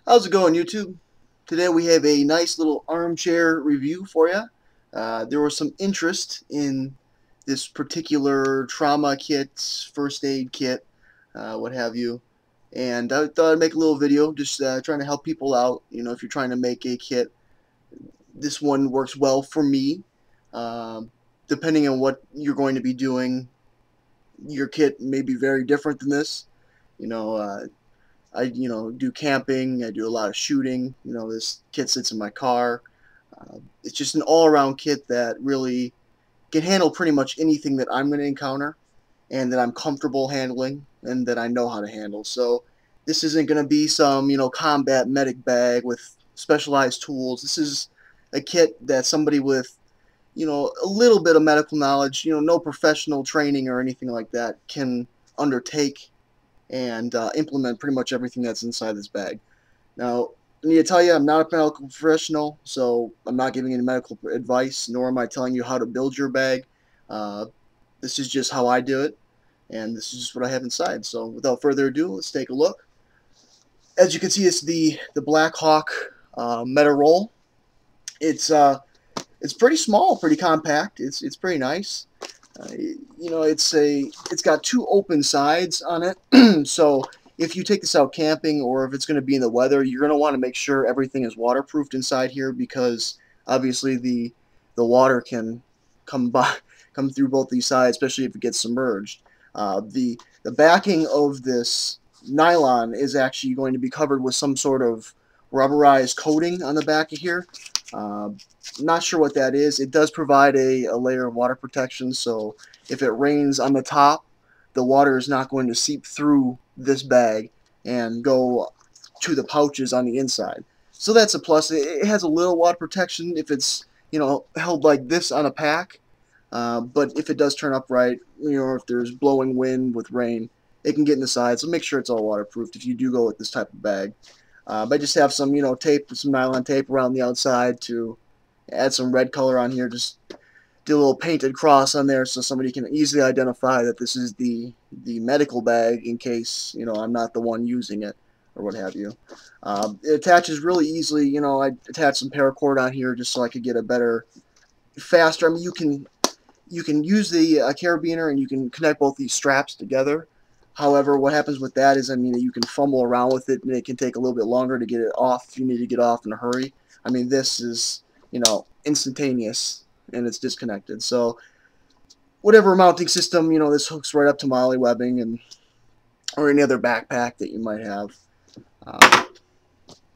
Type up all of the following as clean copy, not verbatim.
How's it going, YouTube? Today we have a nice little armchair review for you. There was some interest in this particular trauma kit, first aid kit, what have you, and I thought I'd make a little video just trying to help people out. You know, if you're trying to make a kit, this one works well for me. Um, Depending on what you're going to be doing, your kit may be very different than this. You know, I do camping. I do a lot of shooting. This kit sits in my car. It's just an all-around kit that really can handle pretty much anything that I'm going to encounter and that I'm comfortable handling and that I know how to handle. So this isn't going to be some combat medic bag with specialized tools. This is a kit that somebody with a little bit of medical knowledge, no professional training or anything like that, can undertake and implement pretty much everything that's inside this bag. Now, I need to tell you, I'm not a medical professional, so I'm not giving any medical advice, nor am I telling you how to build your bag. Uh, this is just how I do it, and this is just what I have inside. So, without further ado, let's take a look. As you can see, it's the Blackhawk Meta Roll. It's pretty small, pretty compact. It's pretty nice. It's got two open sides on it. So if you take this out camping or if it's going to be in the weather, you're going to want to make sure everything is waterproofed inside here because obviously the water can come through both these sides, especially if it gets submerged. The backing of this nylon is actually going to be covered with some sort of rubberized coating on the back of here. Uh, Not sure what that is. It does provide a layer of water protection, so if it rains on the top, the water is not going to seep through this bag and go to the pouches on the inside. So that's a plus. It has a little water protection if it's held like this on a pack, but if it does turn upright, if there's blowing wind with rain, it can get in the side. So make sure it's all waterproofed if you do go with this type of bag. I just have some tape, some nylon tape around the outside to add some red color on here. Just do a little painted cross on there so somebody can easily identify that this is the medical bag in case I'm not the one using it or what have you. It attaches really easily. I attached some paracord on here just so I could get a better, faster. I mean, you can use the Carabineer and you can connect both these straps together. However, what happens with that is, you can fumble around with it and it can take a little bit longer to get it off if you need to get off in a hurry. This is, instantaneous and it's disconnected. So whatever mounting system, this hooks right up to MOLLE webbing and or any other backpack that you might have. Uh,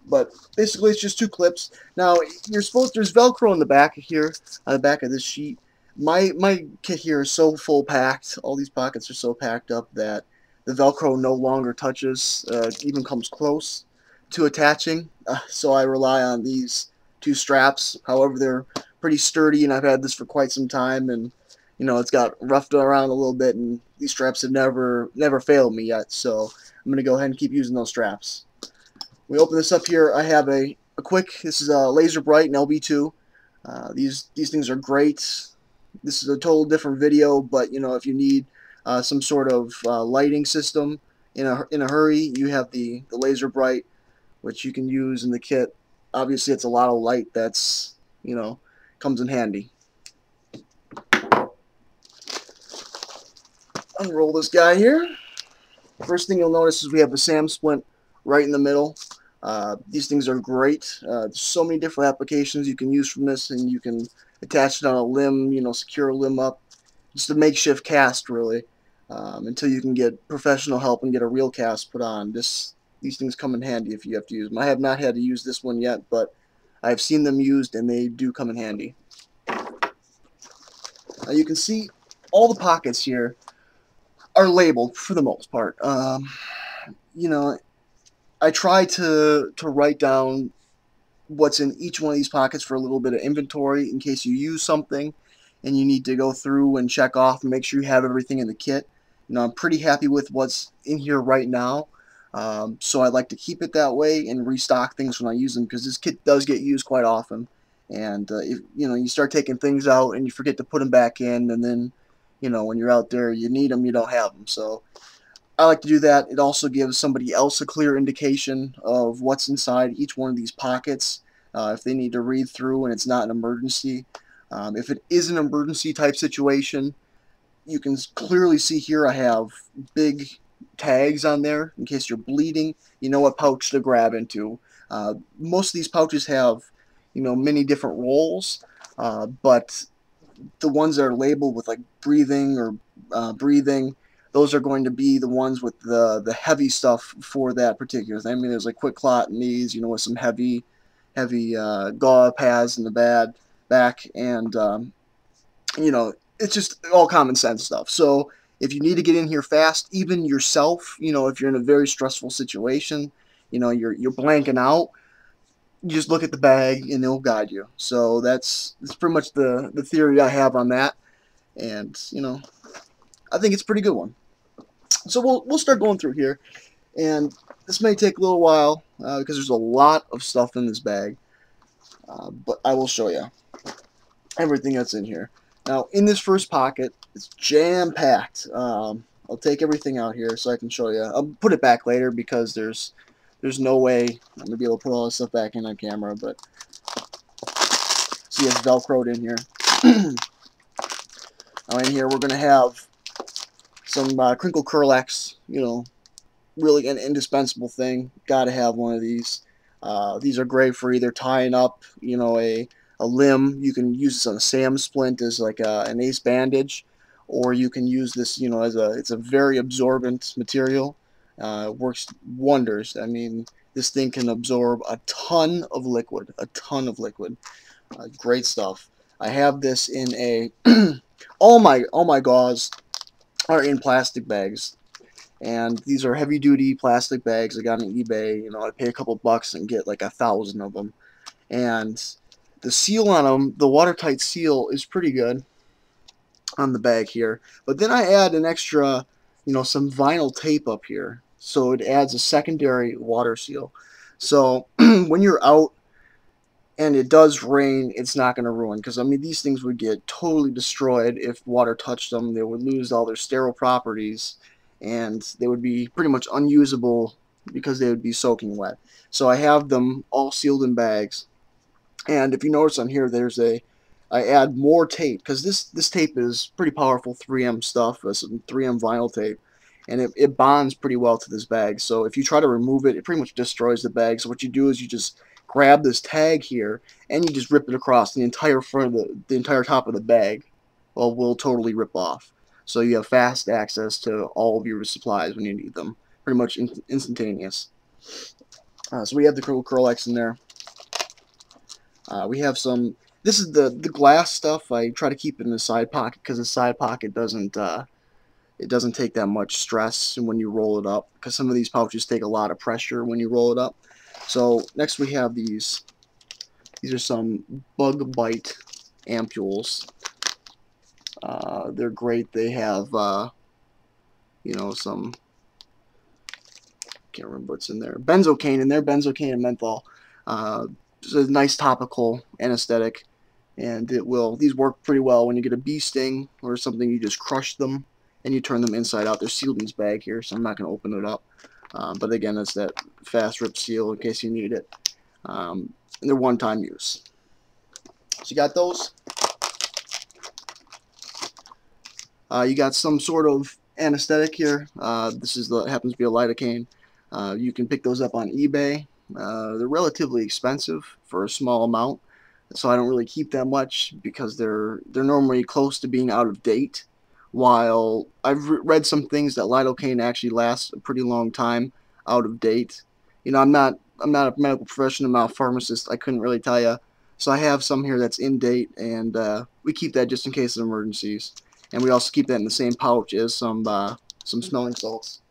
but basically, it's just two clips. Now, there's Velcro in the back of here, on the back of this sheet. My kit here is so full packed. All these pockets are so packed up that the Velcro no longer touches, even comes close to attaching. So I rely on these two straps. However, they're pretty sturdy, and I've had this for quite some time, and it's got roughed around a little bit, and these straps have never failed me yet. So I'm gonna go ahead and keep using those straps. We open this up here. I have a quick. This is a LazerBrite and LB2. These things are great. This is a total different video, but if you need some sort of lighting system in a hurry, you have the LazerBrite, which you can use in the kit. Obviously, it's a lot of light that's comes in handy. Unroll this guy here. First thing you'll notice is we have a SAM Splint right in the middle. These things are great. There's so many different applications you can use from this, and you can attach it on a limb, secure a limb up. Just a makeshift cast, really, until you can get professional help and get a real cast put on. These things come in handy if you have to use them. I have not had to use this one yet, but I've seen them used, and they do come in handy. Now you can see all the pockets here are labeled for the most part. I try to write down what's in each one of these pockets for a little bit of inventory in case you use something and you need to go through and check off and make sure you have everything in the kit. I'm pretty happy with what's in here right now, so I like to keep it that way and restock things when I use them because this kit does get used quite often. And if you start taking things out and you forget to put them back in, and then when you're out there you need them, you don't have them. So I like to do that. It also gives somebody else a clear indication of what's inside each one of these pockets if they need to read through and it's not an emergency. If it is an emergency type situation, you can clearly see here I have big tags on there in case you're bleeding. You know what pouch to grab into. Most of these pouches have, you know, many different roles, but the ones that are labeled with like breathing or breathing, those are going to be the ones with the heavy stuff for that particular thing. I mean, there's like quick clot in these, you know, with some heavy gauze pads in the back, and you know, it's just all common sense stuff. So if you need to get in here fast, even yourself, you know, if you're in a very stressful situation, you know, you're blanking out, you just look at the bag and it'll guide you. So that's pretty much the theory I have on that, and you know, I think it's a pretty good one. So we'll start going through here, and this may take a little while because there's a lot of stuff in this bag, but I will show you everything that's in here. Now, in this first pocket, it's jam-packed. I'll take everything out here so I can show you. I'll put it back later because there's no way I'm going to be able to put all this stuff back in on camera, but see it's Velcroed in here. Now in here we're going to have some crinkle kerlix, you know, really an indispensable thing. Got to have one of these. These are great for either tying up, you know, a limb. You can use this on a SAM splint as like an ace bandage, or you can use this, you know, as it's a very absorbent material. Works wonders. I mean, this thing can absorb a ton of liquid, great stuff. I have this in a all my gauze are in plastic bags, and these are heavy duty plastic bags I got on eBay. You know, I pay a couple bucks and get like 1,000 of them, and the seal on them, the watertight seal, is pretty good on the bag here. But then I add an extra, you know, some vinyl tape up here, so it adds a secondary water seal. So when you're out and it does rain, it's not going to ruin, because I mean, these things would get totally destroyed if water touched them. They would lose all their sterile properties, and they would be pretty much unusable because they would be soaking wet. So I have them all sealed in bags. And if you notice on here, I add more tape, because this tape is pretty powerful 3M stuff, some 3M vinyl tape, and it bonds pretty well to this bag. So if you try to remove it, it pretty much destroys the bag. So what you do is you just grab this tag here and you just rip it across the entire front of the entire top of the bag. Well, will totally rip off. So you have fast access to all of your supplies when you need them, pretty much instantaneous. So we have the kerlix in there. We have some. This is the glass stuff. I try to keep it in the side pocket because the side pocket doesn't take that much stress when you roll it up, because some of these pouches take a lot of pressure when you roll it up. So next we have these. These are some Bite Ampules. They're great. They have you know, some, can't remember what's in there. Benzocain in there. Benzocain and menthol. It's a nice topical anesthetic, and these work pretty well when you get a bee sting or something. You just crush them and you turn them inside out. They're sealed in this bag here, so I'm not going to open it up. But again, it's that fast rip seal in case you need it. And they're one-time use. So you got those. You got some sort of anesthetic here. This happens to be a lidocaine. You can pick those up on eBay. They're relatively expensive for a small amount, so I don't really keep that much because they're normally close to being out of date. While I've read some things that lidocaine actually lasts a pretty long time out of date. You know, I'm not a medical professional, I'm not a pharmacist. I couldn't really tell you. So I have some here that's in date, and we keep that just in case of emergencies. And we also keep that in the same pouch as some smelling salts.